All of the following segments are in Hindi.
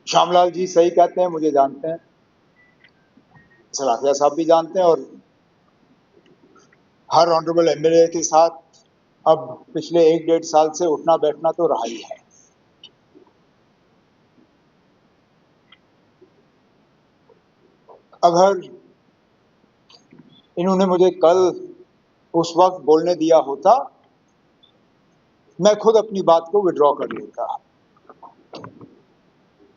श्यामलाल जी सही कहते हैं, मुझे जानते हैं, सलाखिया साहब भी जानते हैं, और हर ऑनरेबल एमएलए के साथ अब पिछले 1-1.5 साल से उठना बैठना तो रहा ही है। अगर इन्होंने मुझे कल उस वक्त बोलने दिया होता, मैं खुद अपनी बात को विड्रॉ कर लेता।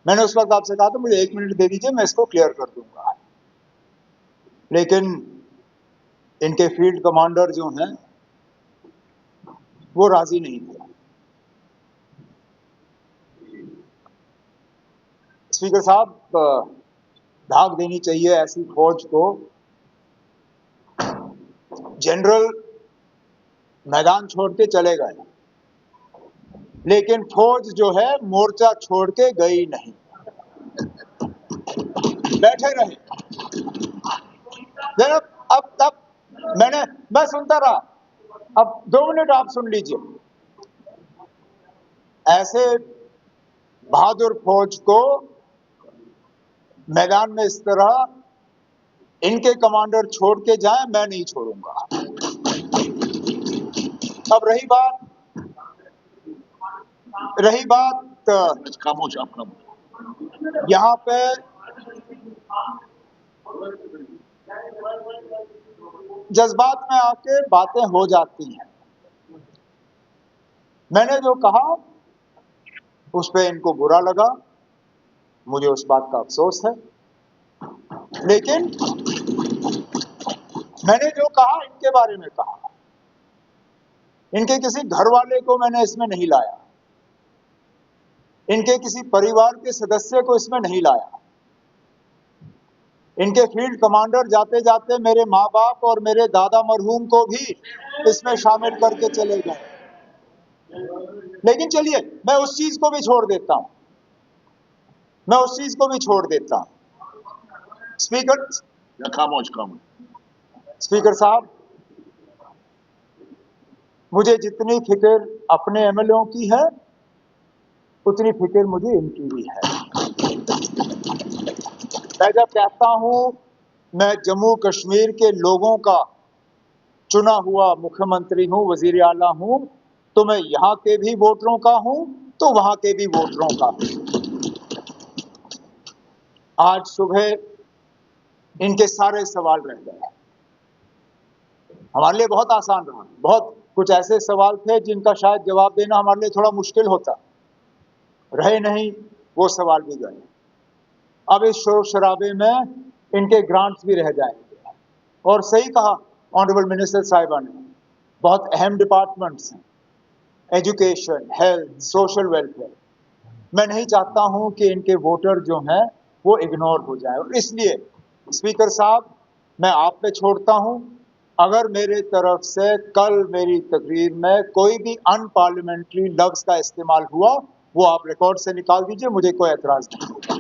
मैंने उस वक्त आपसे कहा था मुझे 1 मिनट दे दीजिए, मैं इसको क्लियर कर दूंगा। लेकिन इनके फील्ड कमांडर जो हैं वो राजी नहीं थे। स्पीकर साहब, धाक देनी चाहिए ऐसी फौज को। जनरल मैदान छोड़ के चले गए, लेकिन फौज जो है मोर्चा छोड़ के गई नहीं, बैठे रहे। अब मैं सुनता रहा, अब 2 मिनट आप सुन लीजिए। ऐसे बहादुर फौज को मैदान में इस तरह इनके कमांडर छोड़ के जाएं, मैं नहीं छोड़ूंगा। अब रही बात खामोश, आप खामोश। यहाँ पे जज्बात में आके बातें हो जाती हैं। मैंने जो कहा उस पे इनको बुरा लगा, मुझे उस बात का अफसोस है। लेकिन मैंने जो कहा इनके बारे में कहा, इनके किसी घर वाले को मैंने इसमें नहीं लाया, इनके किसी परिवार के सदस्य को इसमें नहीं लाया। इनके फील्ड कमांडर जाते जाते मेरे माँ बाप और मेरे दादा मरहूम को भी इसमें शामिल करके चले गए। लेकिन चलिए, मैं उस चीज को भी छोड़ देता हूं, खामोश। स्पीकर साहब, मुझे जितनी फिक्र अपने एमएलए की है उतनी फिक्र मुझे इनकी भी है। मैं जब कहता हूं मैं जम्मू कश्मीर के लोगों का चुना हुआ मुख्यमंत्री हूं, वजीर आला हूं, तो मैं यहां के भी वोटरों का हूं तो वहां के भी वोटरों का हूं। आज सुबह इनके सारे सवाल रह गए, हमारे लिए बहुत आसान रहा। बहुत कुछ ऐसे सवाल थे जिनका शायद जवाब देना हमारे लिए थोड़ा मुश्किल होता, रहे नहीं, वो सवाल भी गए। अब इस शोर शराबे में इनके ग्रांट्स भी रह जाएंगे। और सही कहा ऑनरेबल मिनिस्टर साहिबा ने, बहुत अहम डिपार्टमेंट्स हैं, एजुकेशन, हेल्थ, सोशल वेलफेयर। मैं नहीं चाहता हूं कि इनके वोटर जो हैं वो इग्नोर हो जाए। और इसलिए स्पीकर साहब, मैं आप पे छोड़ता हूं, अगर मेरे तरफ से कल मेरी तकरीर में कोई भी अनपार्लियामेंट्री लफ्ज का इस्तेमाल हुआ वो आप रिकॉर्ड से निकाल दीजिए, मुझे कोई एतराज नहीं।